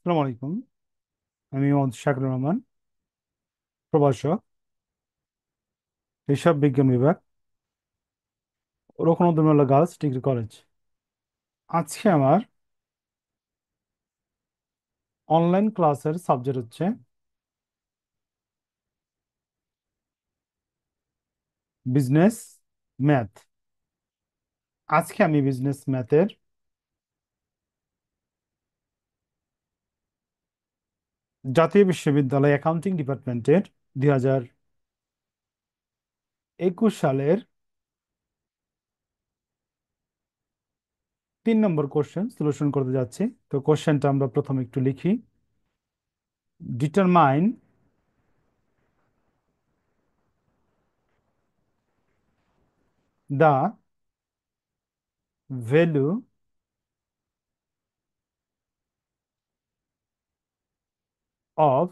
আসসালামু আলাইকুম। আমি মোহাম্মদ শাকরুর রহমান, প্রভাষক, হিসাব বিজ্ঞান বিভাগ, রোকনউদ্দিন গার্লস ডিগ্রি কলেজ। আজকে আমার অনলাইন ক্লাসের সাবজেক্ট হচ্ছে বিজনেস ম্যাথ। আজকে আমি বিজনেস ম্যাথের জাতীয় বিশ্ববিদ্যালয় অ্যাকাউন্টিং ডিপার্টমেন্টের 2021 সালের 3 নম্বর কোশ্চেন সলিউশন করতে যাচ্ছি। তো কোশ্চেনটা আমরা প্রথমে একটু লিখি। Determine the value of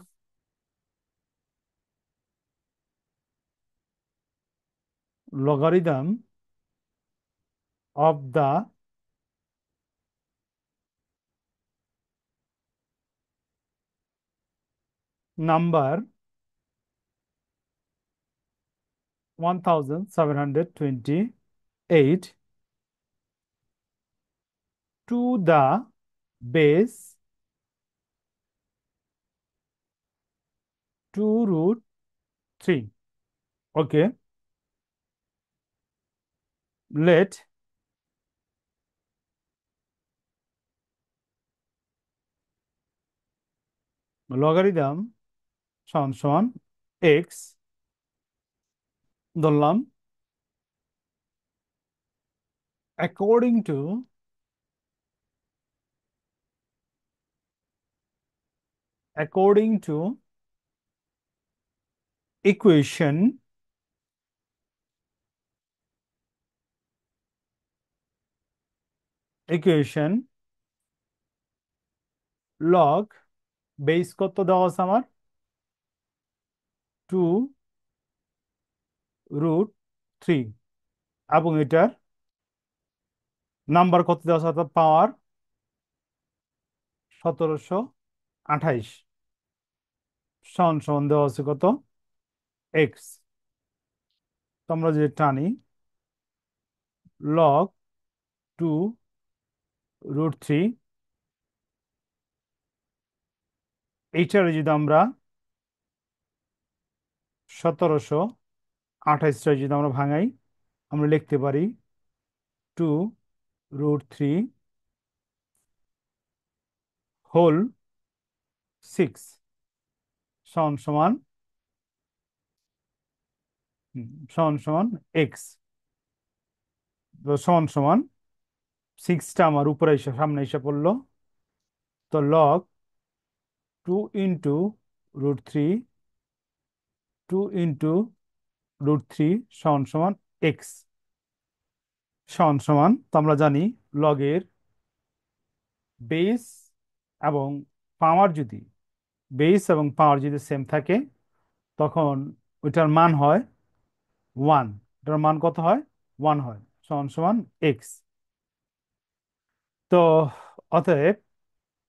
logarithm of the number 1728 to the base 2 root 3. Okay, let logarithm সমান x ধরলাম according to equation equation log base কত দেওয়া আছে আমার 2 রুট 3 এবং এটার নাম্বার কত দেওয়া আছে অর্থাৎ পাওয়ার 1728 সমান সমান দেওয়া আছে কত এক্স। তো আমরা যে টানি লগ 2 রুট 3, এইটারে যদি আমরা 1728 যদি আমরা ভাঙাই, আমরা লিখতে পারি 2 রুট 3 হোল 6 সমান সমান সমান সমান এক্স। সমান সমান 6টা আমার উপরে এসে সামনে এসে পড়লো। তো log 2 into root 3 2 into root 3 সমান সমান এক্স সমান সমান। তো আমরা জানি লগের বেস এবং পাওয়ার যদি সেম থাকে তখন ওইটার মান হয় 1। এটার মান কত হয়? 1 হয়, সমান সমান এক্স। তো অতএব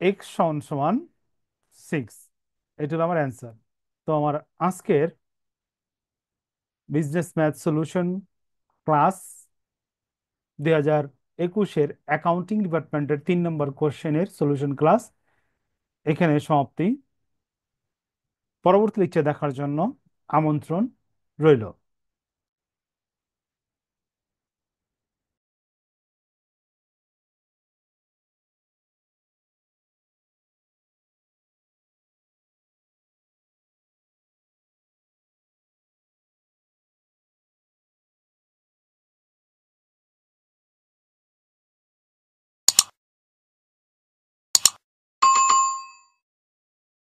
এক্স সমান সমান 6। এটা হলো আমার অ্যান্সার। তো আমার আজকের বিজনেস ম্যাথ সলিউশন ক্লাস 2021-এর অ্যাকাউন্টিং ডিপার্টমেন্টের 3 নম্বর কোশ্চেনের সলিউশন ক্লাস এখানে সমাপ্তি। পরবর্তী লেকচার দেখার জন্য আমন্ত্রণ রইল।